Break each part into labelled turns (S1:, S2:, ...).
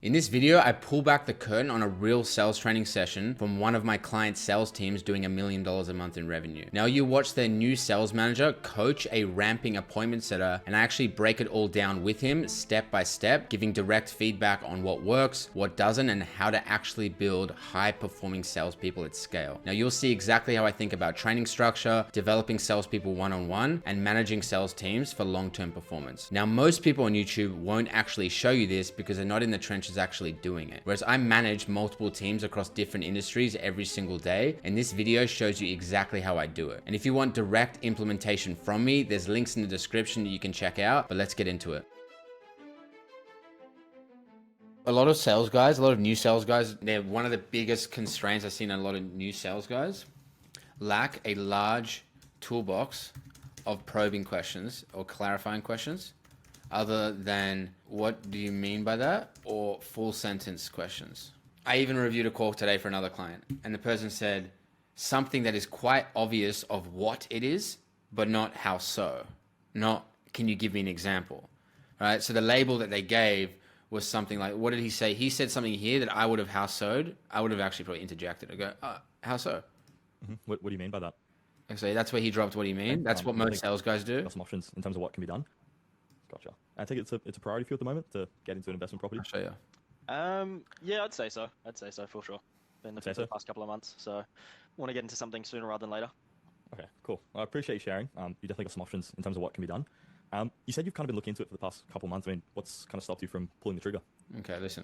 S1: In this video, I pull back the curtain on a real sales training session from one of my clients' sales teams doing $1 million a month in revenue. Now you watch their new sales manager coach a ramping appointment setter, and I actually break it all down with him step by step, giving direct feedback on what works, what doesn't, and how to actually build high performing salespeople at scale. Now you'll see exactly how I think about training structure, developing salespeople one-on-one, and managing sales teams for long-term performance. Now most people on YouTube won't actually show you this because they're not in the trenches actually doing it. Whereas I manage multiple teams across different industries every single day, and this video shows you exactly how I do it. And if you want direct implementation from me, there's links in the description that you can check out, but let's get into it. A lot of sales guys, a lot of new sales guys, they're one of the biggest constraints I've seen in a lot of new sales guys, lack a large toolbox of probing questions or clarifying questions, other than what do you mean by that, or full sentence questions. I even reviewed a call today for another client, and the person said something that is quite obvious of what it is, but not how so. Not, can you give me an example? Right? So the label that they gave was something like, what did he say? He said something here that I would have how so'd. I would have actually probably interjected. I go, how so?
S2: Mm-hmm. What do you mean by that?
S1: So that's where he dropped what do you mean? Okay. That's what most sales guys do.
S2: Got some options in terms of what can be done. Gotcha. I think it's a priority for you at the moment to get into an investment property.
S1: I'll show you.
S3: Yeah, I'd say so. I'd say so for sure. Been looking for the past couple of months, so want to get into something sooner rather than later.
S2: Okay, cool. I appreciate you sharing. You definitely got some options in terms of what can be done. You said you've kind of been looking into it for the past couple of months. I mean, what's kind of stopped you from pulling the trigger?
S1: Okay, listen.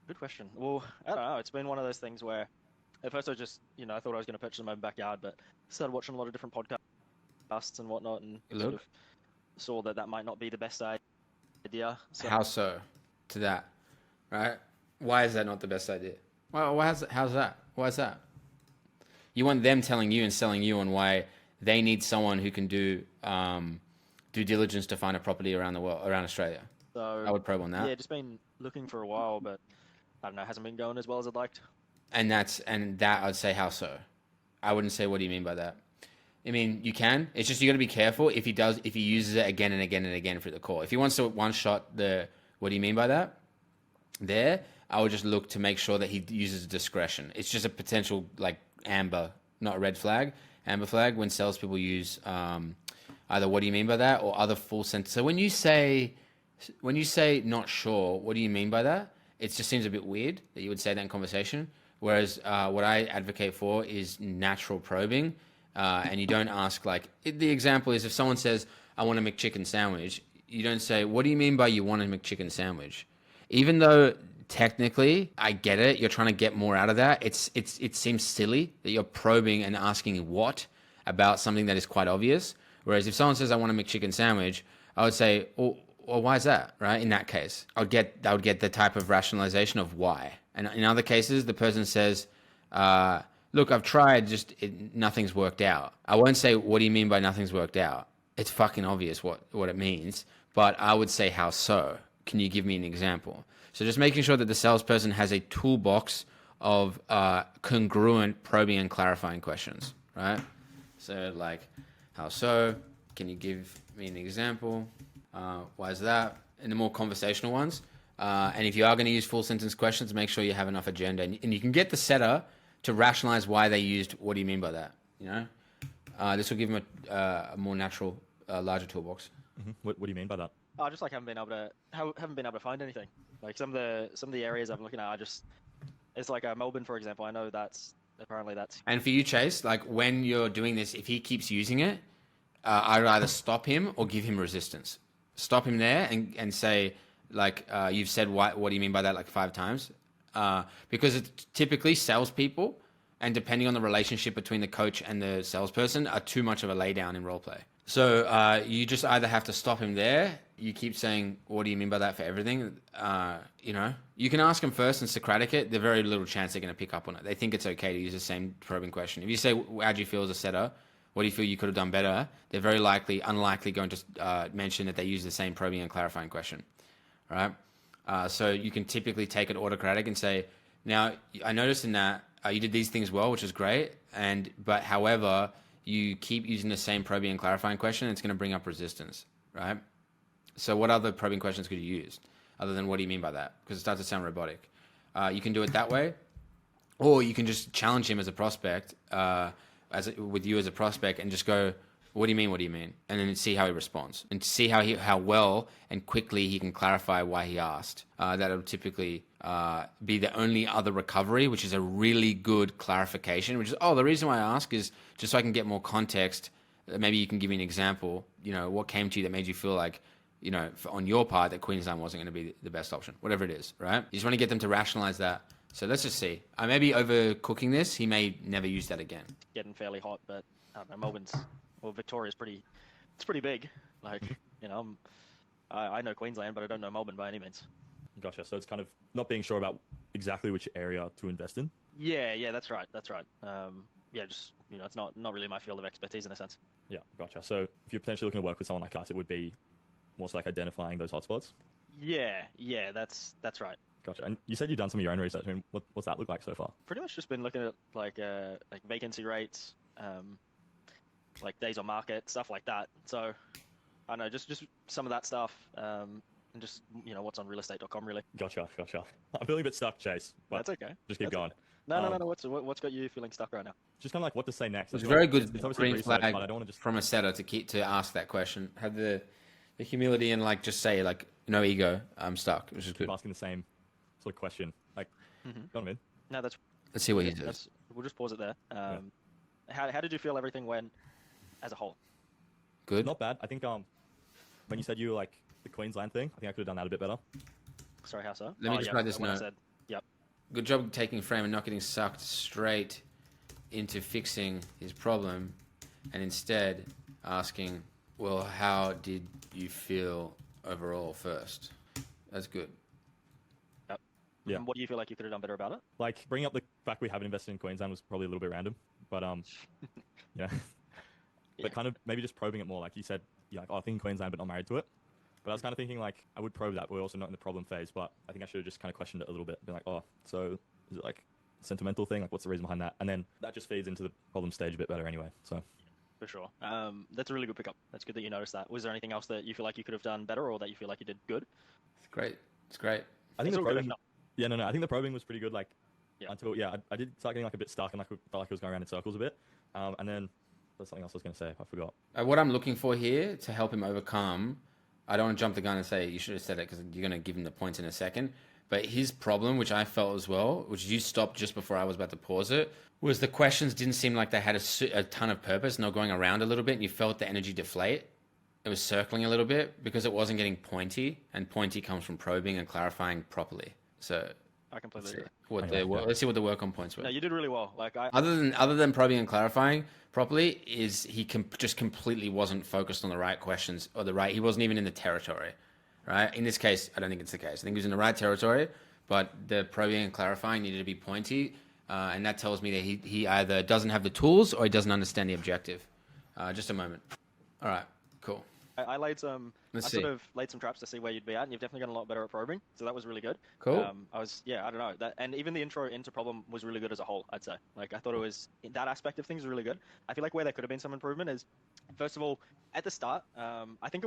S3: Good question. Well, I don't know. It's been one of those things where at first I just, I thought I was going to pitch in my backyard, but started watching a lot of different podcasts and whatnot, and sort of saw that might not be the best idea. So.
S1: How so? To that, right? Why is that not the best idea? Well, how's that? Why is that? You want them telling you and selling you on why they need someone who can do due diligence to find a property around the world, around Australia. So I would probe on that.
S3: Yeah, just been looking for a while, but I don't know, hasn't been going as well as I'd liked.
S1: And that I'd say how so? I wouldn't say what do you mean by that. I mean, you can. It's just you got to be careful if he uses it again and again and again for the call. If he wants to one shot the what do you mean by that? There, I would just look to make sure that he uses discretion. It's just a potential like amber, not a red flag, amber flag when salespeople use either what do you mean by that or other full sentence. So when you say not sure, what do you mean by that? It just seems a bit weird that you would say that in conversation. Whereas what I advocate for is natural probing. And you don't ask the example is if someone says, I want a McChicken sandwich, you don't say, what do you mean by you want a McChicken sandwich? Even though technically I get it, you're trying to get more out of that. It seems silly that you're probing and asking what about something that is quite obvious. Whereas if someone says, I want a McChicken sandwich, I would say, well, why is that? Right? In that case, I would get the type of rationalization of why. And in other cases, the person says, look, I've tried, nothing's worked out. I won't say, what do you mean by nothing's worked out? It's fucking obvious what it means, but I would say, how so? Can you give me an example? So just making sure that the salesperson has a toolbox of congruent probing and clarifying questions, right? So like, how so? Can you give me an example? Why is that? And the more conversational ones. And if you are going to use full sentence questions, make sure you have enough agenda. And you can get the setter to rationalize why they used what do you mean by that, this will give them a more natural larger toolbox.
S2: Mm-hmm. What do you mean by that?
S3: I just haven't been able to find anything. Like some of the areas I'm looking at, it's like Melbourne, for example. I know that's
S1: and for you, Chase, like when you're doing this, if he keeps using it, I'd either stop him or give him resistance. Stop him there and say you've said what do you mean by that like 5 times. Because it's typically salespeople, and depending on the relationship between the coach and the salesperson, are too much of a laydown in roleplay. So you just either have to stop him there. You keep saying, what do you mean by that for everything? You can ask them first and Socratic it. There's very little chance they're going to pick up on it. They think it's okay to use the same probing question. If you say, how do you feel as a setter? What do you feel you could have done better? They're very unlikely going to mention that they use the same probing and clarifying question, right? So you can typically take it autocratic and say, now I noticed in that you did these things well, which is great. But however, you keep using the same probing and clarifying question, it's going to bring up resistance, right? So what other probing questions could you use? other than what do you mean by that? Because it starts to sound robotic. You can do it that way, or you can just challenge him as a prospect, with you as a prospect, and just go, what do you mean? What do you mean? And then see how he responds, and see how well and quickly he can clarify why he asked. That'll typically be the only other recovery, which is a really good clarification. Which is, the reason why I ask is just so I can get more context. Maybe you can give me an example. What came to you that made you feel like, on your part, that Queensland wasn't going to be the best option. Whatever it is, right? You just want to get them to rationalize that. So let's just see. I may be overcooking this. He may never use that again.
S3: Getting fairly hot, but I don't know. Victoria's pretty big. Like, I know Queensland, but I don't know Melbourne by any means.
S2: Gotcha. So it's kind of not being sure about exactly which area to invest in.
S3: Yeah, that's right. Just it's not really my field of expertise in a sense.
S2: Yeah, gotcha. So if you're potentially looking to work with someone like us, it would be more so like identifying those hotspots.
S3: Yeah, that's right.
S2: Gotcha. And you said you've done some of your own research. I mean, what's that look like so far?
S3: Pretty much just been looking at like vacancy rates, like days on market, stuff like that. So I don't know, just some of that stuff, and just what's on realestate.com really.
S2: Gotcha. I'm feeling a bit stuck, Chase. But
S3: that's okay.
S2: Just keep going.
S3: Okay. No. What's got you feeling stuck right now?
S2: Just kind of like what to say next.
S1: It's a very good
S2: it's
S1: green
S2: research,
S1: flag
S2: but I don't want to just...
S1: from a setter to ask that question. Have the humility and just say no ego. I'm stuck, which is good.
S2: Keep asking the same sort of question. Like, you know what I mean?
S3: No, that's.
S1: Let's see what he says.
S3: We'll just pause it there. How did you feel everything went as a whole?
S1: Good.
S2: Not bad. I think when you said you were like the Queensland thing, I think I could have done that a bit better.
S3: Sorry, how so?
S1: Let me just write this note.
S3: Yep.
S1: Good job taking frame and not getting sucked straight into fixing his problem, and instead asking, well, how did you feel overall first? That's good.
S3: Yep.
S2: Yeah.
S3: And what do you feel like you could have done better about it?
S2: Like bringing up the fact we haven't invested in Queensland was probably a little bit random, but yeah. But kind of maybe just probing it more. Like you said, you're like, I think Queensland, but not married to it. But I was kind of thinking like I would probe that, but we're also not in the problem phase. But I think I should have just kind of questioned it a little bit, been like, so is it like a sentimental thing? Like, what's the reason behind that? And then that just feeds into the problem stage a bit better anyway. So.
S3: For sure. That's a really good pickup. That's good that you noticed that. Was there anything else that you feel like you could have done better, or that you feel like you did good?
S1: It's great.
S2: I think the probing. Yeah, no. I think the probing was pretty good. Like,
S3: yeah.
S2: Until I did start getting like a bit stuck, and I felt like I was going around in circles a bit. And then there's something else I was going to say. I forgot.
S1: What I'm looking for here to help him overcome, I don't want to jump the gun and say you should have said it because you're going to give him the points in a second. But his problem, which I felt as well, which you stopped just before I was about to pause it, was the questions didn't seem like they had a ton of purpose, and they were going around a little bit, and you felt the energy deflate. It was circling a little bit because it wasn't getting pointy, and pointy comes from probing and clarifying properly. So
S3: I completely agree.
S1: Let's see what the work on points were.
S3: No, you did really well.
S1: Other than probing and clarifying properly, is he just completely wasn't focused on the right questions or he wasn't even in the territory, right? In this case, I don't think it's the case. I think he was in the right territory, but the probing and clarifying needed to be pointy, and that tells me that he either doesn't have the tools or he doesn't understand the objective. Just a moment. All right, cool.
S3: I sort of laid some traps to see where you'd be at, and you've definitely gotten a lot better at probing, so that was really good.
S1: Cool.
S3: I don't know, and even the intro into problem was really good as a whole, I'd say. Like, I thought it was, that aspect of things was really good. I feel like where there could have been some improvement is, first of all, at the start, I think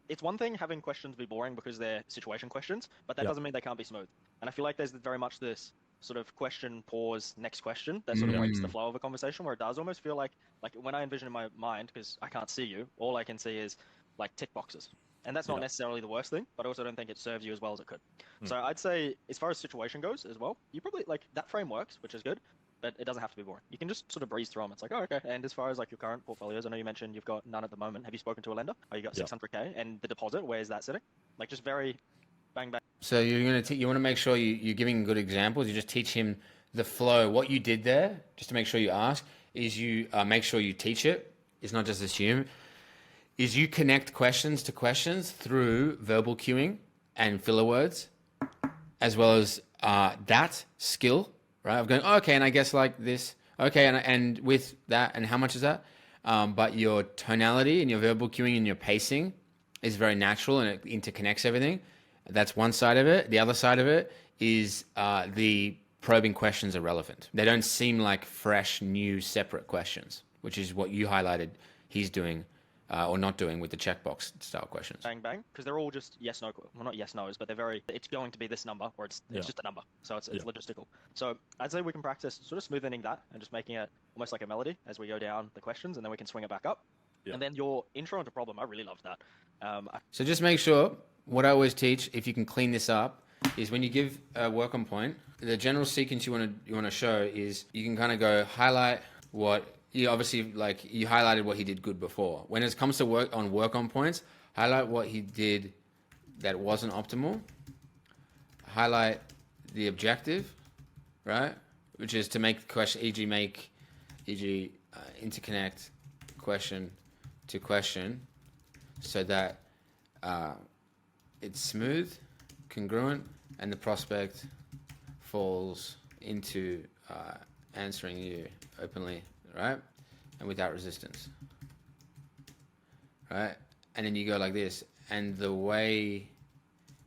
S3: it's one thing having questions be boring because they're situation questions, but that doesn't mean they can't be smooth. And I feel like there's very much this sort of question, pause, next question that sort of breaks the flow of a conversation, where it does almost feel like when I envision in my mind, because I can't see you, all I can see is like tick boxes. And that's not necessarily the worst thing, but I also don't think it serves you as well as it could. So I'd say, as far as situation goes as well, you probably, like, that frame works, which is good, but it doesn't have to be boring. You can just sort of breeze through them. It's like, oh, okay. And as far as like your current portfolios, I know you mentioned you've got none at the moment. Have you spoken to a lender? Oh, you got 600K, and the deposit, where is that sitting? Like, just very bang, bang.
S1: So you want to make sure you're giving good examples. You just teach him the flow. What you did there, just to make sure you ask, is you make sure you teach it. It's not just assume. Is you connect questions to questions through verbal cueing and filler words, as well as that skill, right? Of going, oh, okay, and I guess like this, okay, and with that, and how much is that? But your tonality and your verbal cueing and your pacing is very natural, and it interconnects everything. That's one side of it. The other side of it is the probing questions are relevant. They don't seem like fresh, new, separate questions, which is what you highlighted he's doing or not doing with the checkbox style questions.
S3: Bang bang, because they're all just yes no. Well, not yes nos, but they're very. It's going to be this number, or it's just a number. So it's logistical. So I'd say we can practice sort of smoothing that and just making it almost like a melody as we go down the questions, and then we can swing it back up. Yeah. And then your intro into problem, I really loved that.
S1: So just make sure, what I always teach, if you can clean this up, is when you give a work on point, the general sequence you want to show is you can kind of go highlight what you obviously, like, you highlighted what he did good before. When it comes to work on points, highlight what he did that wasn't optimal. Highlight the objective, right? Which is to make the question, e.g. Interconnect question to question so that it's smooth, congruent, and the prospect falls into answering you openly, right? And without resistance, right? And then you go like this. And the way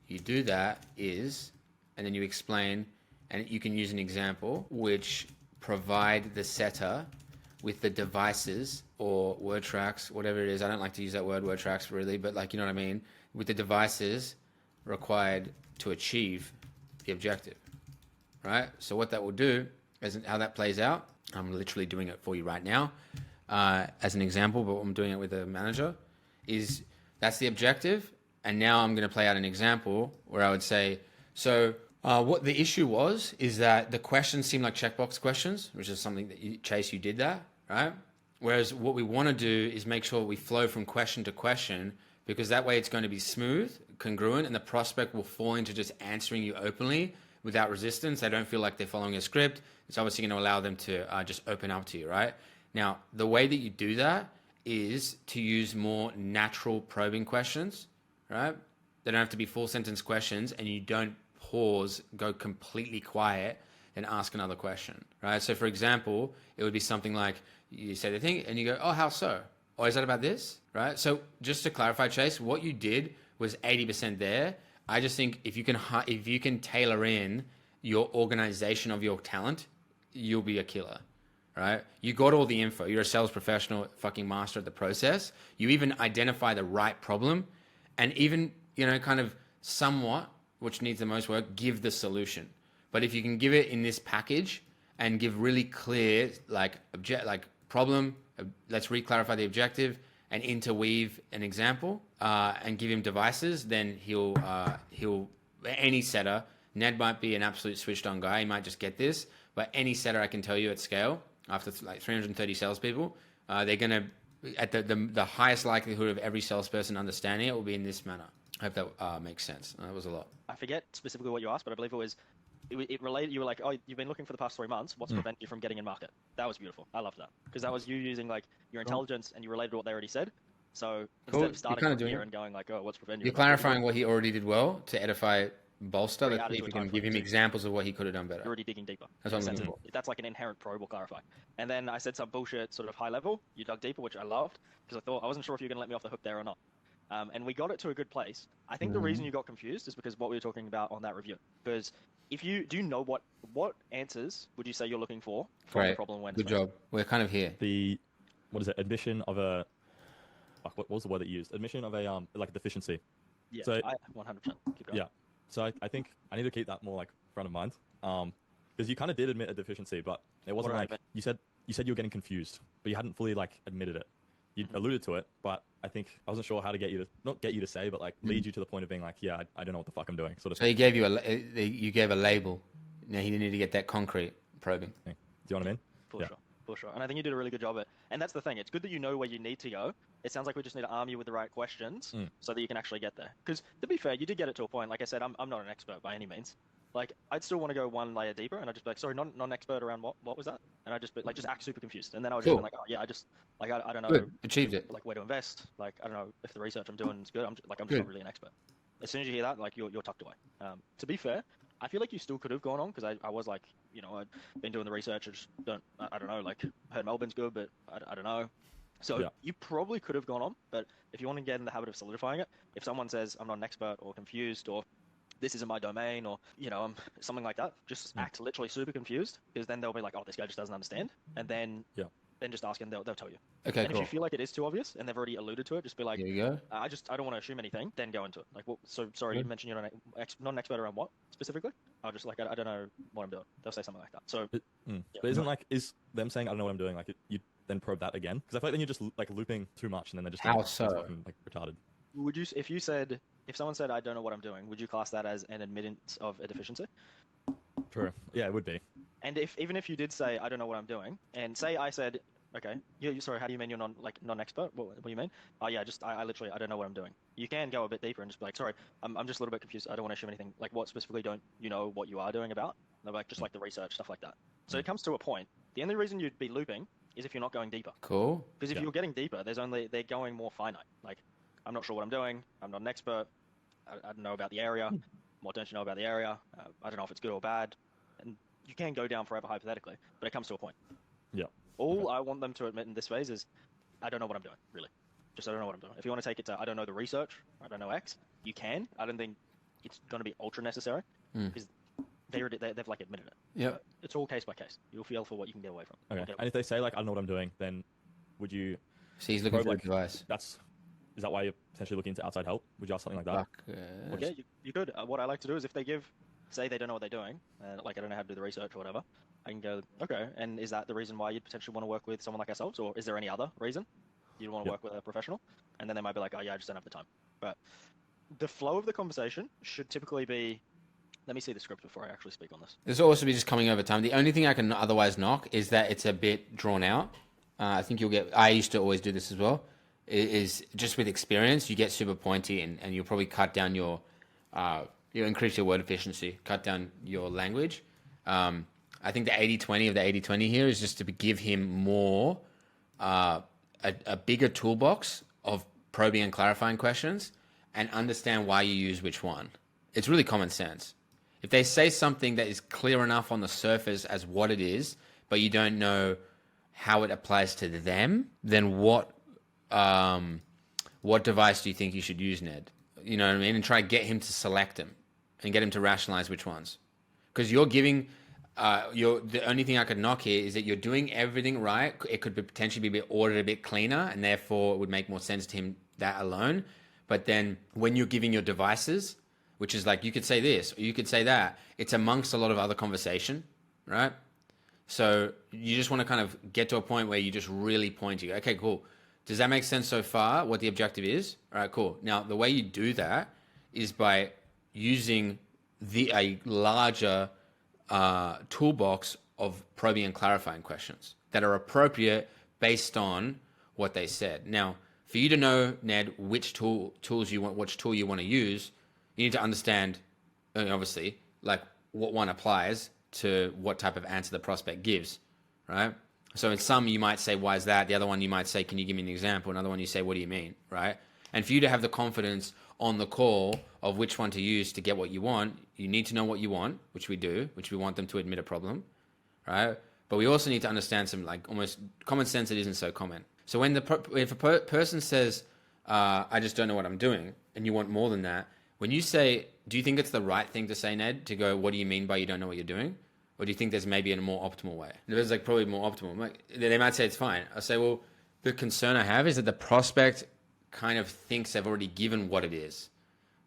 S1: you do that is, and then you explain, and you can use an example which provide the setter with the devices or word tracks, whatever it is. I don't like to use that word tracks really, but like, you know what I mean? With the devices required to achieve the objective, right? So what that will do, as how that plays out, I'm literally doing it for you right now as an example, but I'm doing it with a manager, is that's the objective. And now I'm going to play out an example where I would say, so what the issue was is that the questions seemed like checkbox questions, which is something that Chase, you did that, right? Whereas what we want to do is make sure we flow from question to question, because that way it's going to be smooth, congruent, and the prospect will fall into just answering you openly without resistance. They don't feel like they're following a script. It's obviously going to allow them to just open up to you, right? Now, the way that you do that is to use more natural probing questions, right? They don't have to be full sentence questions, and you don't pause, go completely quiet, and ask another question, right? So for example, it would be something like, you say the thing and you go, oh, how so? Or is that about this, right? So just to clarify, Chase, what you did was 80% there. I just think if you can tailor in your organization of your talent, you'll be a killer, right? You got all the info. You're a sales professional, fucking master at the process. You even identify the right problem, and even, you know, kind of somewhat, which needs the most work, give the solution. But if you can give it in this package and give really clear, like problem, let's re-clarify the objective, and interweave an example, and give him devices, then he'll any setter, Ned might be an absolute switched on guy, he might just get this, but any setter I can tell you at scale, after like 330 salespeople, they're going to, at the highest likelihood of every salesperson understanding it will be in this manner. I hope that makes sense. That was a lot.
S3: I forget specifically what you asked, but I believe it related. You were like, oh, you've been looking for the past 3 months. What's preventing you from getting in market? That was beautiful. I love that, because that was you using like your intelligence, and you related to what they already said. So instead of starting from here and going like, oh, what's preventing you?
S1: You're clarifying what he already did well to edify bolster. Let's see if we can give him examples of what he could have done better.
S3: You're already digging deeper.
S1: That's what I'm looking for.
S3: That's like an inherent probe will clarify. And then I said some bullshit sort of high level. You dug deeper, which I loved, because I wasn't sure if you were going to let me off the hook there or not. And we got it to a good place. I think the reason you got confused is because what we were talking about on that review. Because if you do know what answers would you say you're looking for from the problem when
S1: good job. We're kind of here.
S2: What is it? Admission of a what was the word that you used? Admission of a like a deficiency.
S3: Yeah,
S2: so,
S3: I 100%. Keep going.
S2: Yeah. So I think I need to keep that more like front of mind. Because you kind of did admit a deficiency, but it wasn't like you said you were getting confused, but you hadn't fully like admitted it. You alluded to it, but I think I wasn't sure how to not get you to say, but like lead you to the point of being like, yeah, I don't know what the fuck I'm doing. Sort of.
S1: So he gave you you gave a label. Now he didn't need to get that concrete probing.
S2: Do you know what I mean?
S3: For sure. And I think you did a really good job at it. And that's the thing. It's good that you know where you need to go. It sounds like we just need to arm you with the right questions so that you can actually get there. Because to be fair, you did get it to a point. Like I said, I'm not an expert by any means. Like, I'd still want to go one layer deeper, and I'd just be like, sorry, not an expert around what was that? And I'd just be like, just act super confused. And then I would just be like, oh yeah, I just, like, I don't know.
S1: Good. Achieved it.
S3: Like, where to invest. Like, I don't know if the research I'm doing is good. I'm just not really an expert. As soon as you hear that, like, you're tucked away. To be fair, I feel like you still could have gone on, because I was like, you know, I'd been doing the research. I just I don't know, like, heard Melbourne's good, but I don't know. So you probably could have gone on, but if you want to get in the habit of solidifying it, if someone says, I'm not an expert or confused or this isn't my domain or, you know, something like that, just act literally super confused, because then they'll be like, oh, this guy just doesn't understand. And then then just ask and they'll tell you.
S1: Okay,
S3: And
S1: cool.
S3: if you feel like it is too obvious and they've already alluded to it, just be like,
S1: Here you go.
S3: I don't want to assume anything. Then go into it. Like, well, so sorry, you mentioned you're not an expert around what specifically? I'll just like, I don't know what I'm doing. They'll say something like that. So,
S2: But isn't like, is them saying I don't know what I'm doing, like you then probe that again? Because I feel like then you're just like looping too much, and then they're just
S1: How
S2: like,
S1: so?
S2: fucking, like retarded.
S3: would you, if someone said I don't know what I'm doing, would you class that as an admittance of a deficiency?
S2: True. Yeah, it would be.
S3: And even if you did say I don't know what I'm doing, and say I said, okay, sorry, how do you mean you're non-expert? What do you mean? Oh yeah, I literally I don't know what I'm doing. You can go a bit deeper and just be like, sorry, I'm just a little bit confused. I don't want to assume anything. Like, what specifically don't you know what you are doing about? And they're like, just like the research stuff like that. So it comes to a point. The only reason you'd be looping is if you're not going deeper.
S1: Cool.
S3: Because if you're getting deeper, they're going more finite. Like, I'm not sure what I'm doing. I'm not an expert. I don't know about the area. What don't you know about the area? I don't know if it's good or bad. And you can go down forever hypothetically, but it comes to a point.
S2: Yeah.
S3: All I want them to admit in this phase is, I don't know what I'm doing, really. Just I don't know what I'm doing. If you want to take it to, I don't know the research, I don't know X, you can. I don't think it's going to be ultra necessary because they've like admitted it.
S1: Yeah.
S3: It's all case by case. You'll feel for what you can get away from.
S2: Okay. And if they say like I don't know what I'm doing, then would you?
S1: So he's looking for
S2: like,
S1: advice.
S2: Is that why you're potentially looking into outside help? Would you ask something like that?
S3: Yeah, you could. What I like to do is if they say they don't know what they're doing, like I don't know how to do the research or whatever, I can go, okay, and is that the reason why you'd potentially want to work with someone like ourselves, or is there any other reason you'd want to work with a professional? And then they might be like, oh yeah, I just don't have the time. But the flow of the conversation should typically be, let me see the script before I actually speak on this.
S1: This will also be just coming over time. The only thing I can otherwise knock is that it's a bit drawn out. I think I used to always do this as well, is just with experience, you get super pointy and you'll probably cut down you'll increase your word efficiency, cut down your language. I think the 80-20 of the 80-20 here is just to give him more, a bigger toolbox of probing and clarifying questions and understand why you use which one. It's really common sense. If they say something that is clear enough on the surface as what it is, but you don't know how it applies to them, then what device do you think you should use, Ned? You know what I mean? And try to get him to select them and get him to rationalize which ones. Because you're giving, the only thing I could knock here is that you're doing everything right. It could potentially be ordered a bit cleaner, and therefore it would make more sense to him that alone. But then when you're giving your devices, which is like, you could say this, or you could say that, it's amongst a lot of other conversation, right? So you just want to kind of get to a point where you just really point to, okay, cool. Does that make sense so far, what the objective is? All right, cool. Now, the way you do that is by using a larger toolbox of probing and clarifying questions that are appropriate based on what they said. Now, for you to know, Ned, which tool you want to use, you need to understand, obviously, like what one applies to what type of answer the prospect gives, right? So in some, you might say, why is that? The other one, you might say, can you give me an example? Another one, you say, what do you mean, right? And for you to have the confidence on the call of which one to use to get what you want, you need to know what you want, which we do, which we want them to admit a problem, right? But we also need to understand some like almost common sense that isn't so common. So if a person says, I just don't know what I'm doing, and you want more than that, when you say, do you think it's the right thing to say, Ned, to go, what do you mean by you don't know what you're doing? Or do you think there's maybe a more optimal way? There's like probably more optimal. They might say it's fine. I say, well, the concern I have is that the prospect kind of thinks they've already given what it is,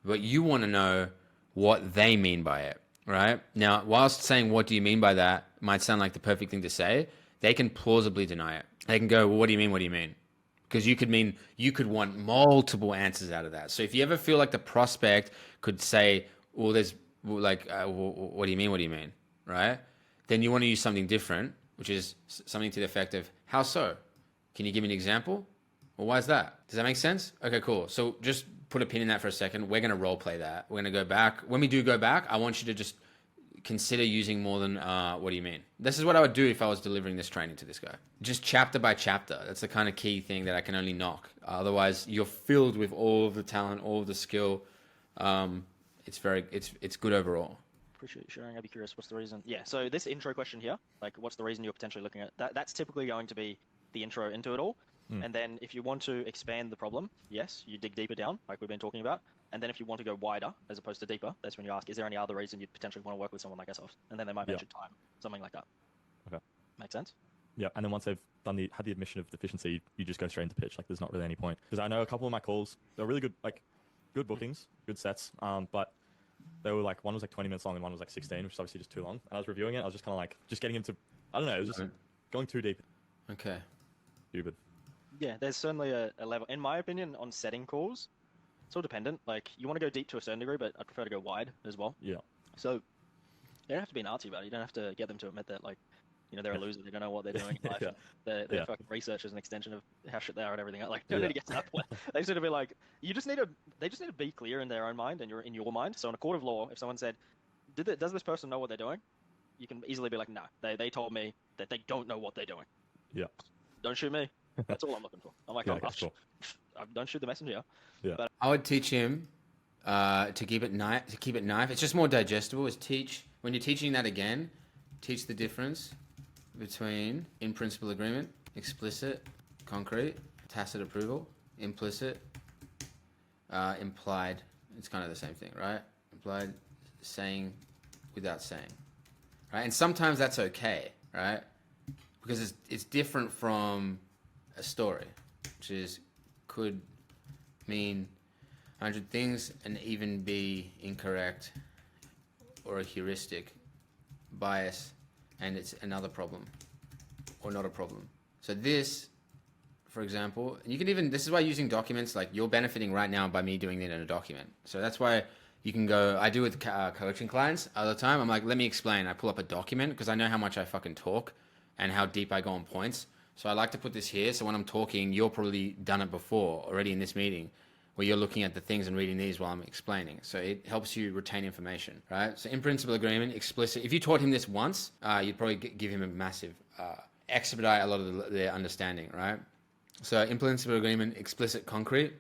S1: but you want to know what they mean by it, right? Now, whilst saying, what do you mean by that might sound like the perfect thing to say, they can plausibly deny it. They can go, well, what do you mean? What do you mean? Because you could want multiple answers out of that. So if you ever feel like the prospect could say, well, there's like, what do you mean? What do you mean? Right? Then you want to use something different, which is something to the effect of, how so? Can you give me an example? Well, why is that? Does that make sense? Okay, cool. So just put a pin in that for a second. We're going to role play that. We're going to go back. When we do go back, I want you to just consider using more than, what do you mean? This is what I would do if I was delivering this training to this guy. Just chapter by chapter. That's the kind of key thing that I can only knock. Otherwise, you're filled with all of the talent, all of the skill. It's good overall.
S3: Appreciate you sharing. I'd be curious, what's the reason? Yeah, so this intro question here, like what's the reason you're potentially looking at that? That's typically going to be the intro into it all. And then if you want to expand the problem, yes, you dig deeper down, like we've been talking about. And then if you want to go wider as opposed to deeper, that's when you ask, is there any other reason you'd potentially want to work with someone like ourselves? And then they might mention time, something like that.
S2: Okay.
S3: Make sense?
S2: Yeah, and then once they've had the admission of deficiency, you just go straight into pitch. Like there's not really any point. Because I know a couple of my calls, they're really good, like good bookings, good sets. But they were like, one was like 20 minutes long and one was like 16, which is obviously just too long. And I was reviewing it, I was just kind of like, just getting into, I don't know, it was just going too deep.
S1: Okay.
S2: Stupid.
S3: Yeah, there's certainly a level, in my opinion, on setting calls. It's all dependent. Like, you want to go deep to a certain degree, but I prefer to go wide as well.
S2: Yeah.
S3: So, you don't have to be an artsy about it. You don't have to get them to admit that, like, they're a loser. They don't know what they're doing in life.
S2: Yeah.
S3: Their fucking research is an extension of how shit they are and everything. Like, you don't need to get to that point. They just need to be like, they just need to be clear in their own mind and in your mind. So in a court of law, if someone said, does this person know what they're doing? You can easily be like, no, they told me that they don't know what they're doing.
S2: Yeah.
S3: Don't shoot me. That's all I'm looking for. I'm like,
S2: cool.
S3: Don't shoot the messenger.
S2: Yeah.
S3: But
S1: I would teach him to keep it knife. It's just more digestible. When you're teaching that again, teach the difference between in principle agreement, explicit, concrete, tacit approval, implicit, implied. It's kind of the same thing, right? Implied, saying without saying, right? And sometimes that's okay, right? Because it's different from a story, which could mean 100 things and even be incorrect or a heuristic bias, and it's another problem or not a problem. So this, for example, and you can even, this is why using documents, like you're benefiting right now by me doing it in a document. So that's why you can go, I do with coaching clients all the time. I'm like, let me explain. I pull up a document because I know how much I fucking talk and how deep I go on points. So I like to put this here. So when I'm talking, you're probably done it before already in this meeting, where you're looking at the things and reading these while I'm explaining. So it helps you retain information, right? So in principle agreement, explicit. If you taught him this once, you'd probably give him a massive, expedite a lot of the understanding, right? So in principle agreement, explicit, concrete,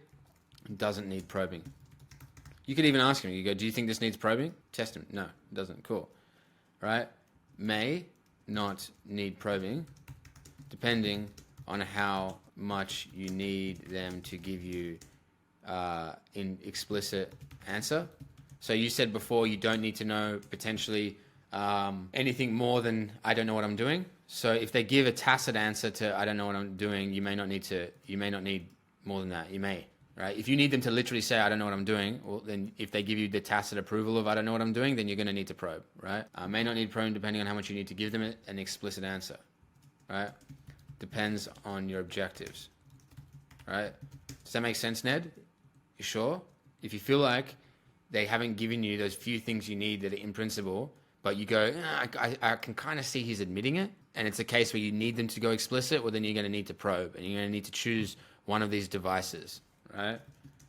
S1: doesn't need probing. You could even ask him, you go, do you think this needs probing? Test him. No, it doesn't. Cool. Right? May not need probing, depending on how much you need them to give you in explicit answer. So you said before you don't need to know potentially anything more than I don't know what I'm doing. So if they give a tacit answer to I don't know what I'm doing, you may not need more than that. You may, right? If you need them to literally say I don't know what I'm doing, well then if they give you the tacit approval of I don't know what I'm doing, then you're going to need to probe, right? May not need probing depending on how much you need to give them an explicit answer, right? Depends on your objectives, right? Does that make sense, Ned? You sure? If you feel like they haven't given you those few things you need that are in principle, but you go, I can kind of see he's admitting it, and it's a case where you need them to go explicit, well, then you're going to need to probe, and you're going to need to choose one of these devices, right?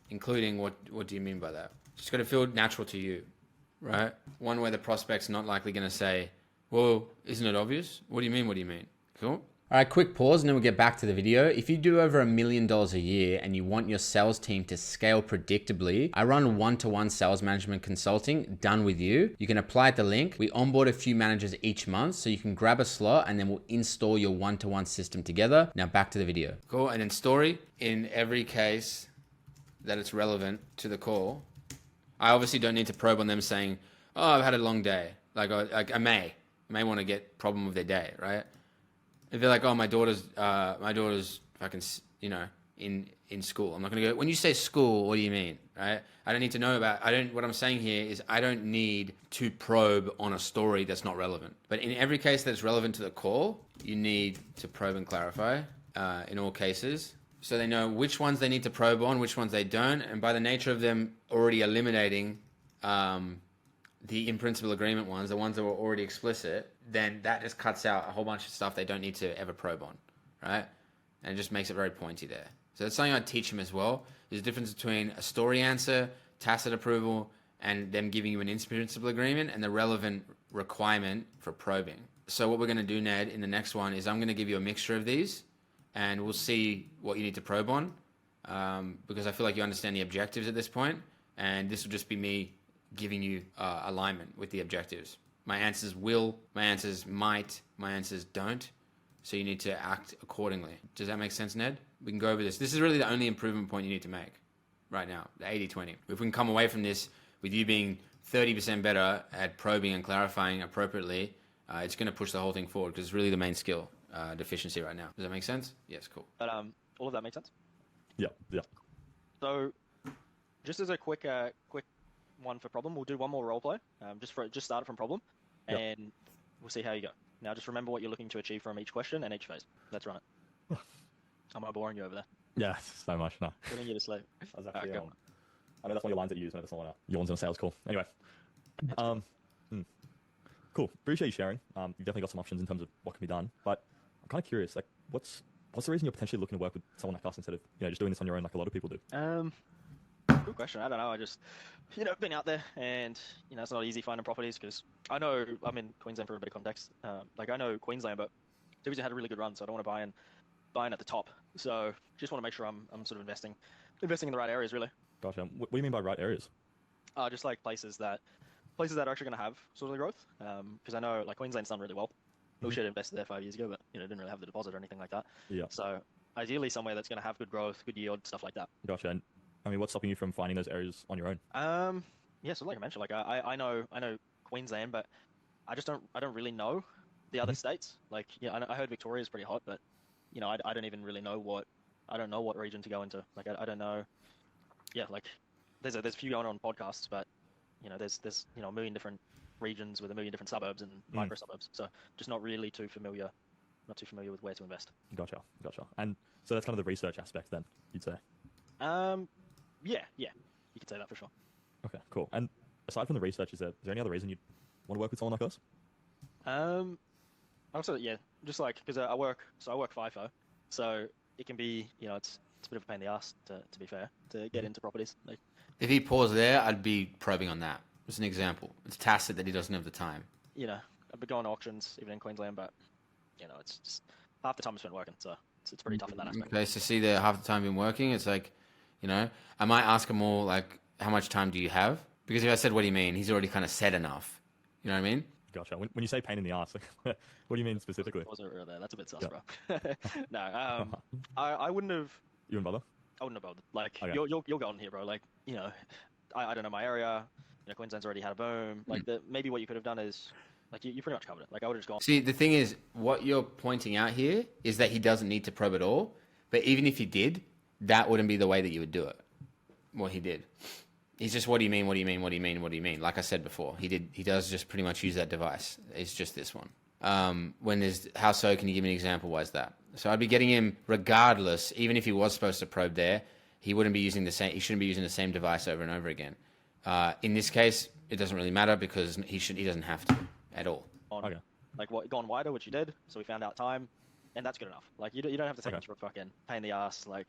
S1: Including what do you mean by that? It's got to feel natural to you, right? One where the prospect's not likely going to say, well, isn't it obvious? What do you mean? What do you mean? Cool? All right, quick pause and then we'll get back to the video. If you do over $1 million a year and you want your sales team to scale predictably, I run one-to-one sales management consulting done with you. You can apply at the link. We onboard a few managers each month so you can grab a slot and then we'll install your one-to-one system together. Now back to the video. Cool, and then story, in every case that it's relevant to the call, I obviously don't need to probe on them saying, oh, I've had a long day. Like I may want to get problem with their day, right? If they're like, oh, my daughter's fucking, in school. I'm not going to go, when you say school, what do you mean, right? I don't need to know what I'm saying here is I don't need to probe on a story that's not relevant. But in every case that's relevant to the call, you need to probe and clarify in all cases. So they know which ones they need to probe on, which ones they don't. And by the nature of them already eliminating the in principle agreement ones, the ones that were already explicit, then that just cuts out a whole bunch of stuff they don't need to ever probe on, right? And it just makes it very pointy there. So that's something I'd teach them as well. There's a difference between a story answer, tacit approval, and them giving you an in principle agreement and the relevant requirement for probing. So what we're going to do, Ned, in the next one is I'm going to give you a mixture of these and we'll see what you need to probe on because I feel like you understand the objectives at this point, and this will just be me giving you alignment with the objectives. My answers will, my answers might, my answers don't. So you need to act accordingly. Does that make sense, Ned? We can go over this. This is really the only improvement point you need to make right now, the 80-20. If we can come away from this with you being 30% better at probing and clarifying appropriately, it's going to push the whole thing forward because it's really the main skill. deficiency right now. Does that make sense? Yes, cool.
S3: But all of that makes sense.
S2: Yeah.
S3: So, just as a quick one for problem, we'll do one more role play. Just start it from problem,
S2: Yep.
S3: and we'll see how you go. Now, just remember what you're looking to achieve from each question and each phase. Let's run it. Am I boring you over there?
S2: Yeah, so much. No.
S3: Putting you to sleep.
S2: I was actually,
S3: Alright, go.
S2: I know that's one of your lines that you use whenever someone yawns in a sales call. Anyway. Cool. Appreciate you sharing. You've definitely got some options in terms of what can be done. But I'm kind of curious, like, what's the reason you're potentially looking to work with someone like us instead of, just doing this on your own like a lot of people do?
S3: Good question. I don't know. I just, been out there, and it's not easy finding properties because I know I'm in Queensland for a bit of context. I know Queensland, but Division had a really good run, so I don't want to buy in at the top. So just want to make sure I'm sort of investing in the right areas, really.
S2: Gotcha. What do you mean by right areas?
S3: Just like places that are actually going to have sort of the growth. Because I know like Queensland's done really well. We should have invested there 5 years ago, but didn't really have the deposit or anything like that.
S2: Yeah.
S3: So ideally somewhere that's going to have good growth, good yield, stuff like that.
S2: Gotcha. And I mean, what's stopping you from finding those areas on your own?
S3: Yeah. So like I mentioned, like I know Queensland, but I don't really know the other states. Like I heard Victoria's pretty hot, but I don't even really know what region to go into. Like I don't know. Yeah, like there's a few going on podcasts, but there's a million different regions with a million different suburbs and micro suburbs. So just not too familiar with where to invest.
S2: Gotcha. And so that's kind of the research aspect then, you'd say?
S3: Yeah, you could say that for sure.
S2: Okay, cool. And aside from the research, is there any other reason you'd want to work with someone like us?
S3: Also, yeah, just like because I work FIFO, so it can be it's a bit of a pain in the ass to be fair to get into properties. Like
S1: If he paused there, I'd be probing on that. As an example, it's tacit that he doesn't have the time.
S3: I've been going to auctions even in Queensland, but it's just half the time I spent working, so it's pretty tough in that aspect.
S1: Okay, so see there, half the time been working, it's like, I might ask him more like, how much time do you have? Because if I said, what do you mean? He's already kind of said enough. You know what I mean?
S2: Gotcha. When you say pain in the ass, what do you mean specifically?
S3: Was it there? That's a bit sus, bro. No, I wouldn't have.
S2: You wouldn't bother?
S3: I wouldn't have bothered. Like
S2: Okay.
S3: you're going here, bro. Like I don't know my area. Queensland's already had a boom. Like maybe what you could have done is like you pretty much covered it. Like I would have just gone.
S1: See, the thing is, what you're pointing out here is that he doesn't need to probe at all. But even if he did, that wouldn't be the way that you would do it. What he did. He's just, what do you mean? What do you mean? What do you mean? What do you mean? Like I said before, he does just pretty much use that device. It's just this one. When there's, how so? Can you give me an example? Why is that? So I'd be getting him regardless, even if he was supposed to probe there, he shouldn't be using the same device over and over again. In this case, it doesn't really matter because he doesn't have to at all.
S2: Okay.
S3: Like gone wider, which you did. So we found out time, and that's good enough. Like you don't have to take
S2: Okay.
S3: it for a fucking pain in the ass. Like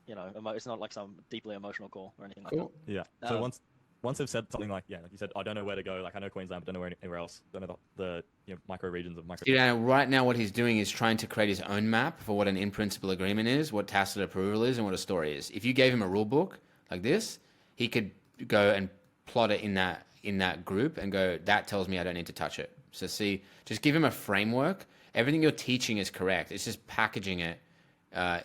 S3: it's not like some deeply emotional call or anything like
S1: Cool.
S2: Yeah. So once they've said something like you said, I don't know where to go. Like I know Queensland, but don't know anywhere else. Don't know the micro regions of micro.
S1: Right now, what he's doing is trying to create his own map for what an in-principle agreement is, what tacit approval is, and what a story is. If you gave him a rule book like this, he could go and plot it in that group and go, that tells me I don't need to touch it. So see, just give him a framework. Everything you're teaching is correct. It's just packaging it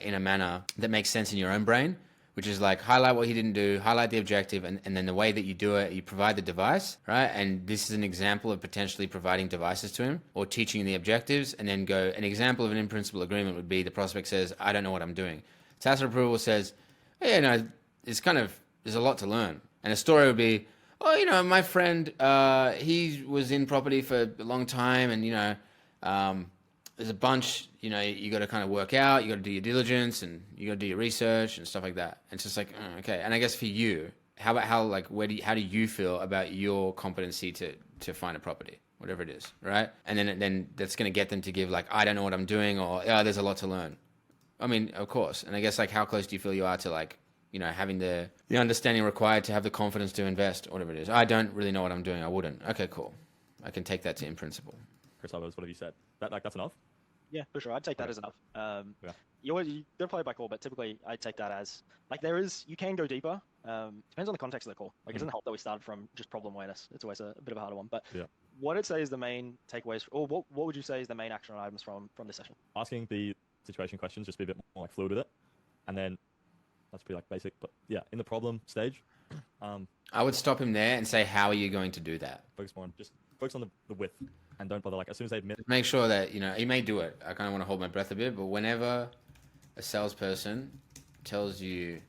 S1: in a manner that makes sense in your own brain, which is like highlight what he didn't do, highlight the objective, and then the way that you do it, you provide the device, right? And this is an example of potentially providing devices to him or teaching the objectives, and then go, an example of an in-principle agreement would be the prospect says, I don't know what I'm doing. Tacit approval says, hey, there's a lot to learn. And a story would be, my friend, he was in property for a long time, and, there's a bunch, you got to kind of work out, you got to do your diligence, and you got to do your research and stuff like that. And it's just like, okay. And I guess for you, how do you feel about your competency to find a property, whatever it is, right? And then that's going to get them to give like, I don't know what I'm doing, or there's a lot to learn. I mean, of course. And I guess like, how close do you feel you are to like, having the understanding required to have the confidence to invest, or whatever it is? I don't really know what I'm doing. I wouldn't. Okay, cool. I can take that to in principle.
S2: Chris, what have you said? That's enough?
S3: Yeah, for sure. I'd take that as enough.
S2: Yeah.
S3: You don't play by call, but typically I'd take that as like you can go deeper. Depends on the context of the call. Like it doesn't help that we started from just problem awareness. It's always a bit of a harder one. But what I'd say is the main takeaways, or what would you say is the main action items from this session?
S2: Asking the situation questions, just be a bit more like fluid with it, and then that's pretty like basic. But yeah, in the problem stage,
S1: I would stop him there and say, how are you going to do that?
S2: focus more on just focus on the width and don't bother, like, as soon as they admit.
S1: Make sure that, you know, he may do it. I kind of want to hold my breath a bit, but whenever a salesperson tells you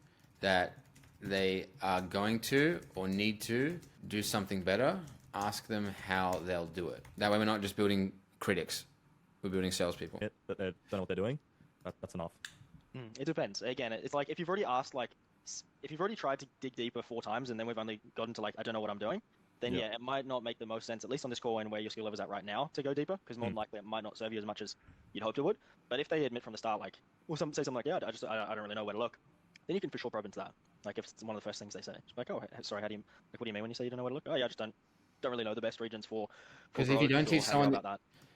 S1: that they are going to or need to do something better, ask them how they'll do it. That way we're not just building critics, we're building salespeople.
S2: That they don't know what they're doing, that's enough.
S3: It depends. Again, it's like if you've already asked, like, if you've already tried to dig deeper 4 times and then we've only gotten to, like, I don't know what I'm doing, then yeah, it might not make the most sense, at least on this call and where your skill level is at right now, to go deeper, because more than likely it might not serve you as much as you'd hoped it would. But if they admit from the start, like, or say something like, yeah, I don't really know where to look, then you can for sure probe into that. Like, if it's one of the first things they say, it's like, oh, sorry, how do you, like, what do you mean when you say you don't know where to look? Oh, yeah, I just don't really know the best regions for
S1: Because if you don't teach someone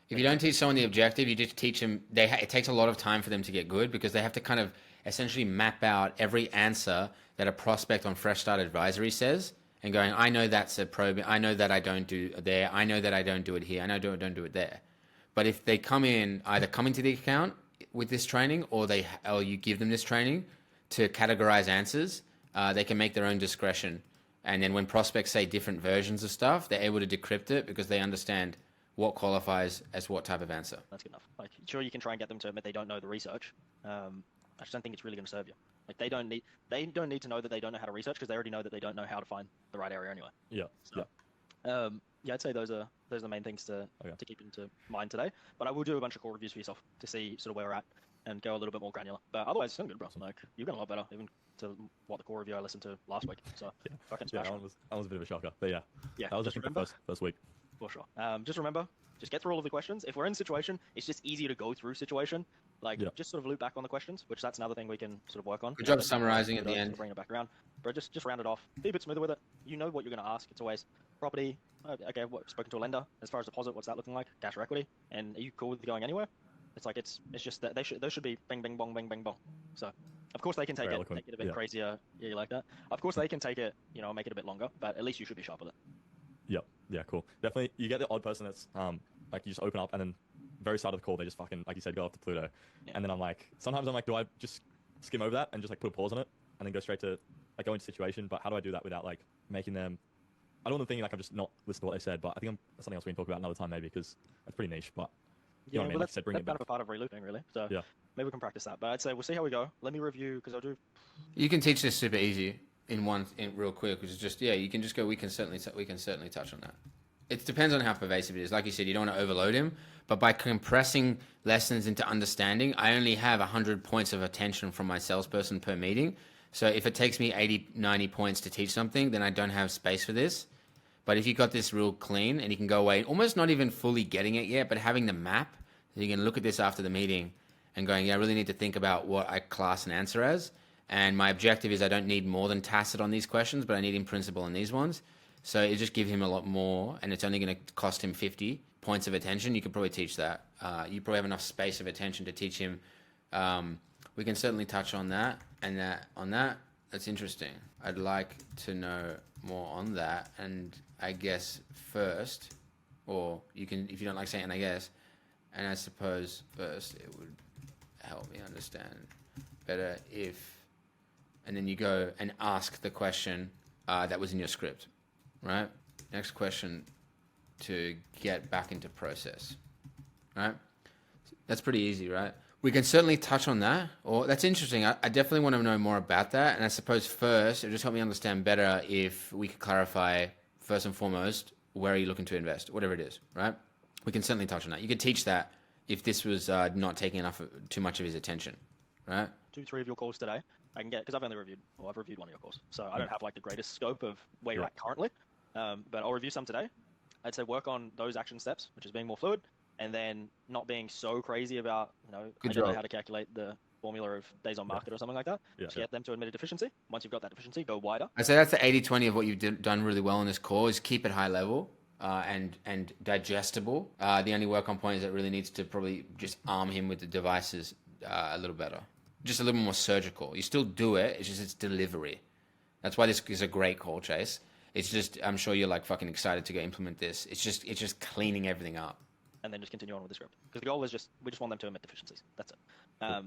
S1: if you don't teach someone the objective, you just teach them. It takes a lot of time for them to get good, because they have to kind of essentially map out every answer that a prospect on Fresh Start Advisory says, and going, I know that's a probe. I know that I don't do there. I know that I don't do it here. I know I don't do it there. But if they either come into the account with this training, or you give them this training to categorize answers, they can make their own discretion. And then when prospects say different versions of stuff, they're able to decrypt it because they understand what qualifies as what type of answer.
S3: That's good enough. Like, sure, you can try and get them to admit they don't know the research. I just don't think it's really going to serve you. Like, they don't need to know that they don't know how to research, because they already know that they don't know how to find the right area anyway.
S2: Yeah.
S3: So, yeah, I'd say those are the main things to keep into mind today. But I will do a bunch of core reviews for yourself to see sort of where we're at and go a little bit more granular. But otherwise, it's been good, bro. Like, you've been a lot better, even to what the core review I listened to last week. So fucking smash.
S2: That was a bit of a shocker. But yeah, that was just the first week.
S3: For sure. Just remember, just get through all of the questions. If we're in a situation, it's just easier to go through situation. Like, just sort of loop back on the questions, which that's another thing we can sort of work on.
S1: Good job summarizing at the end.
S3: Bring it back around. But just round it off. Be a bit smoother with it. You know what you're going to ask. It's always property. Okay, spoken to a lender. As far as deposit, what's that looking like? Cash or equity? And are you cool with going anywhere? It's like it's just that those should be bing, bing, bong, bing, bing, bong. So, of course, they can take it a bit crazier. Yeah, you like that? Of course, they can take it, make it a bit longer, but at least you should be sharp with it.
S2: Yep. Yeah, cool. Definitely, you get the odd person that's like, you just open up and then very start of the call, they just fucking, like you said, go off to Pluto. Yeah. And then sometimes I'm like, do I just skim over that and just like put a pause on it and then go straight to like go into situation? But how do I do that without like making them? I don't want them thinking like I've just not listened to what they said, but I think that's something else we can talk about another time maybe, because that's pretty niche. But you know what I mean?
S3: That's kind of a part of relooping, really. So maybe we can practice that. But I'd say we'll see how we go. Let me review, because I'll do.
S1: You can teach this super easy in real quick, which is just you can just go. We can certainly touch on that. It depends on how pervasive it is. Like you said, you don't want to overload him, but by compressing lessons into understanding, I only have 100 points of attention from my salesperson per meeting. So if it takes me 80, 90 points to teach something, then I don't have space for this. But if you got this real clean and you can go away, almost not even fully getting it yet, but having the map, you can look at this after the meeting and going, I really need to think about what I class an answer as. And my objective is I don't need more than Tacit on these questions, but I need in principle on these ones. So it just give him a lot more, and it's only going to cost him 50 points of attention. You could probably teach that. You probably have enough space of attention to teach him. We can certainly touch on that, and that's interesting. I'd like to know more on that, and I guess first, or you can, if you don't like saying I guess, and I suppose first it would help me understand better if, and then you go and ask the question that was in your script. Right? Next question to get back into process. Right? That's pretty easy, right? We can certainly touch on that. Or that's interesting. I definitely want to know more about that. And I suppose first, it would just help me understand better if we could clarify, first and foremost, where are you looking to invest? Whatever it is, right? We can certainly touch on that. You could teach that if this was not taking too much of his attention, right?
S3: 2-3 of your calls today, I can get, because I've reviewed one of your calls. So I don't have like the greatest scope of where you're at currently. But I'll review some today. I'd say work on those action steps, which is being more fluid, and then not being so crazy about, I don't know how to calculate the formula of days on market or something like that. Just get them to admit a deficiency. Once you've got that deficiency, go wider.
S1: I'd say that's the 80-20 of what you've done really well in this call, is keep it high level and digestible. The only work on point is that really needs to probably just arm him with the devices a little better. Just a little more surgical. You still do it, it's just its delivery. That's why this is a great call, Chase. It's just, I'm sure you're like fucking excited to go implement this. It's just cleaning everything up.
S3: And then just continue on with the script. Because the goal is we just want them to admit deficiencies. That's it. Cool.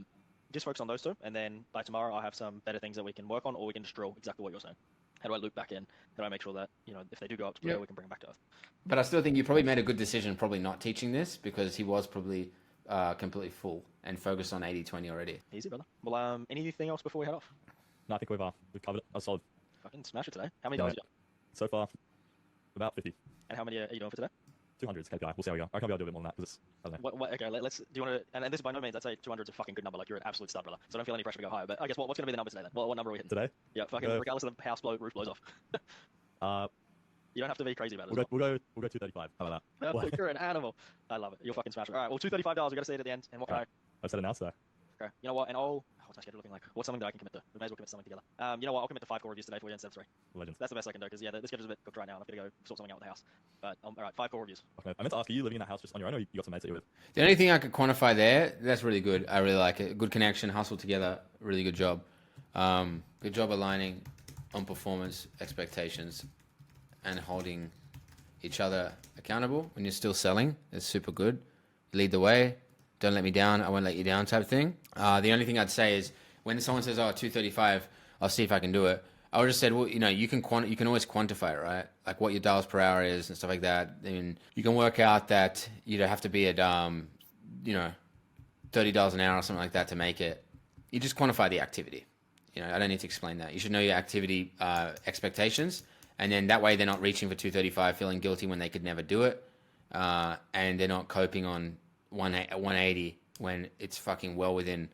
S3: Just focus on those two. And then by tomorrow, I'll have some better things that we can work on, or we can just drill exactly what you're saying. How do I loop back in? How do I make sure that, if they do go up to player, we can bring them back to earth?
S1: But I still think you probably made a good decision probably not teaching this because he was probably completely full and focused on 80-20 already.
S3: Easy, brother. Well, anything else before we head off?
S2: No, I think we've covered it. I solid.
S3: Fucking smash it today. How many dollars you got?
S2: So far, about 50.
S3: And how many are you doing for today?
S2: 200 is KPI. We'll see how we go. I reckon I'll be able to do a bit more than that because I don't know.
S3: Okay, let's. Do you want to? And this by no means, I'd say 200 is a fucking good number. Like you're an absolute stud, brother. So I don't feel any pressure to go higher. But I guess what's going to be the number today then? What number are we hitting
S2: Today?
S3: Yeah, fucking regardless of the roof blows off. You don't have to be crazy about it.
S2: We'll go 235. How about that?
S3: Look, you're an animal. I love it. You'll fucking smash it. All right. Well, $235. We got to say it at the end. And what can
S2: I said announce that.
S3: Okay. You know what? And what's my schedule looking like? What's something that I can commit to? We may as well commit to something together. You know what? I'll commit to 5 core reviews today for you instead of 3.
S2: Legends.
S3: That's the best I can do because this schedule's a bit cooked right now. And I'm gonna go sort something out with the house. But all right, 5 core reviews.
S2: Okay. I meant to ask, are you living in a house just on your own, or you got some mates that you're with?
S1: The only thing I could quantify there, that's really good. I really like it. Good connection, hustle together. Really good job. Good job aligning on performance expectations and holding each other accountable when you're still selling. It's super good. Lead the way. Don't let me down. I won't let you down type thing. The only thing I'd say is when someone says, 235, I'll see if I can do it. I would just said, well, you can always quantify it, right? Like what your dials per hour is and stuff like that. I mean, you can work out that you don't have to be at, $30 an hour or something like that to make it. You just quantify the activity. I don't need to explain that. You should know your activity expectations. And then that way they're not reaching for 235, feeling guilty when they could never do it. And they're not coping on 180 when it's fucking well within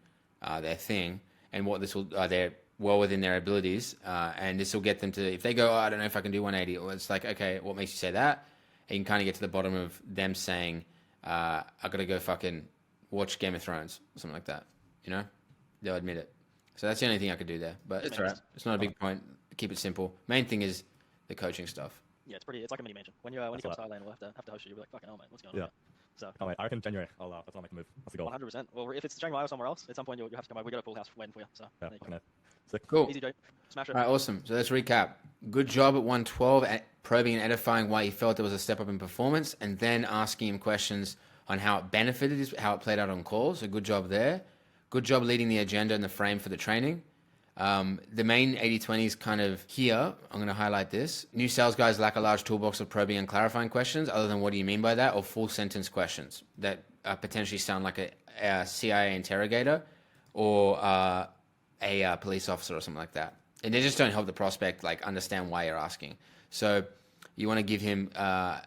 S1: their thing. And what this will, they're well within their abilities. And this will get them to, if they go, I don't know if I can do 180. Or it's like, okay, what makes you say that? And you can kind of get to the bottom of them saying, I got to go fucking watch Game of Thrones. Or something like that. They'll admit it. So that's the only thing I could do there. But it's all right. It's not a big point. Keep it simple. Main thing is the coaching stuff.
S3: Yeah, it's like a mini mansion. When you come to Thailand, we'll have to host you. You'll be like, fucking hell, mate, what's going on?
S2: Yeah.
S3: So.
S2: Oh, wait, I reckon January. That's I'll make a move. That's the goal.
S3: 100%. Well, if it's Chiang Mai or somewhere else, at some point you'll have to come over. We got a full house wedding for you. So.
S2: Yeah,
S3: you
S2: Sick.
S1: Cool.
S3: Easy, Joe. Smash it.
S1: All right, awesome. So let's recap. Good job at 112 at probing and edifying why he felt there was a step up in performance, and then asking him questions on how it benefited, how it played out on calls. So good job there. Good job leading the agenda and the frame for the training. The main 80-20 is kind of here. I'm going to highlight this. New sales guys lack a large toolbox of probing and clarifying questions other than what do you mean by that, or full sentence questions that potentially sound like a CIA interrogator or a police officer or something like that. And they just don't help the prospect understand why you're asking. So you want to give him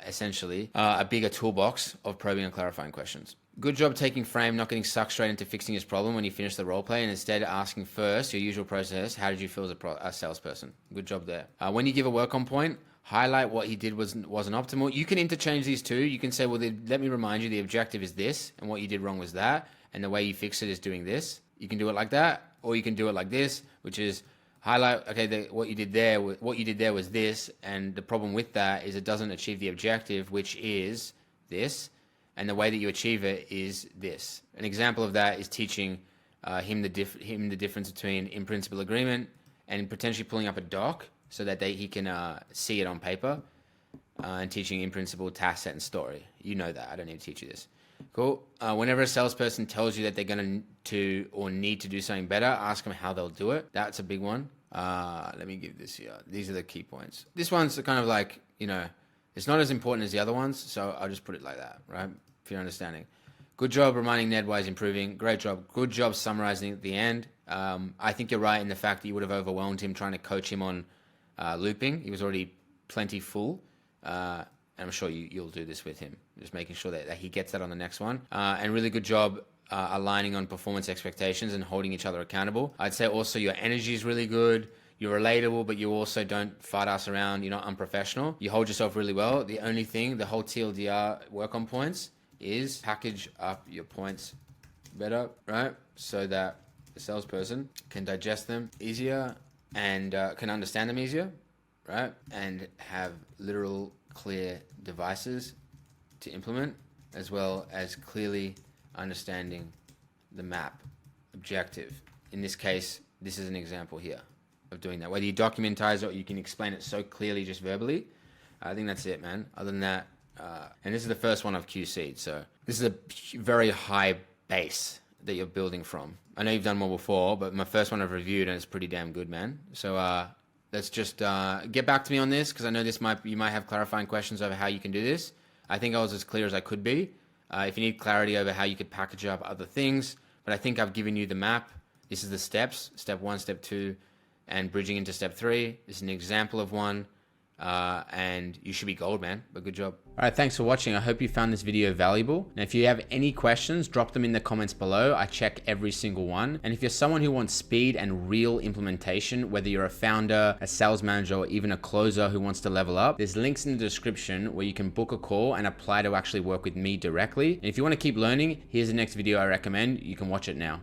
S1: essentially a bigger toolbox of probing and clarifying questions. Good job taking frame, not getting sucked straight into fixing his problem when you finish the role play, and instead asking first your usual process, how did you feel as a salesperson? Good job there. When you give a work on point, highlight what he did wasn't optimal. You can interchange these two. You can say, well, let me remind you, the objective is this, and what you did wrong was that, and the way you fix it is doing this. You can do it like that, or you can do it like this, which is highlight, okay, what you did there was this, and the problem with that is it doesn't achieve the objective, which is this. And the way that you achieve it is this. An example of that is teaching him the difference between in-principle agreement and potentially pulling up a doc so that he can see it on paper, and teaching in-principle, tacit, and story. You know that. I don't need to teach you this. Cool. Whenever a salesperson tells you that they're going to or need to do something better, ask them how they'll do it. That's a big one. Let me give this here. These are the key points. This one's kind of like, it's not as important as the other ones, so I'll just put it like that, right? For your understanding. Good job reminding Ned why he's improving. Great job. Good job summarizing at the end. I think you're right in the fact that you would have overwhelmed him trying to coach him on looping. He was already plenty full. And I'm sure you'll do this with him. Just making sure that he gets that on the next one. And really good job aligning on performance expectations and holding each other accountable. I'd say also your energy is really good. You're relatable, but you also don't fart ass around. You're not unprofessional. You hold yourself really well. The only thing, the whole TLDR work on points is package up your points better, right? So that the salesperson can digest them easier and can understand them easier, right? And have literal clear devices to implement, as well as clearly understanding the map objective. In this case, this is an example here of doing that. Whether you documentize it or you can explain it so clearly just verbally, I think that's it, man. Other than that, and this is the first one I've QC'd, so this is a very high base that you're building from. I know you've done more before, but my first one I've reviewed and it's pretty damn good, man. So let's just get back to me on this, because I know you might have clarifying questions over how you can do this. I think I was as clear as I could be. If you need clarity over how you could package up other things, but I think I've given you the map. This is the steps, step 1, step 2, and bridging into step 3. This is an example of one. And you should be gold, man. But good job. All right, thanks for watching. I hope you found this video valuable. Now, if you have any questions, drop them in the comments below. I check every single one. And if you're someone who wants speed and real implementation, whether you're a founder, a sales manager, or even a closer who wants to level up, there's links in the description where you can book a call and apply to actually work with me directly. And if you want to keep learning, here's the next video I recommend. You can watch it now.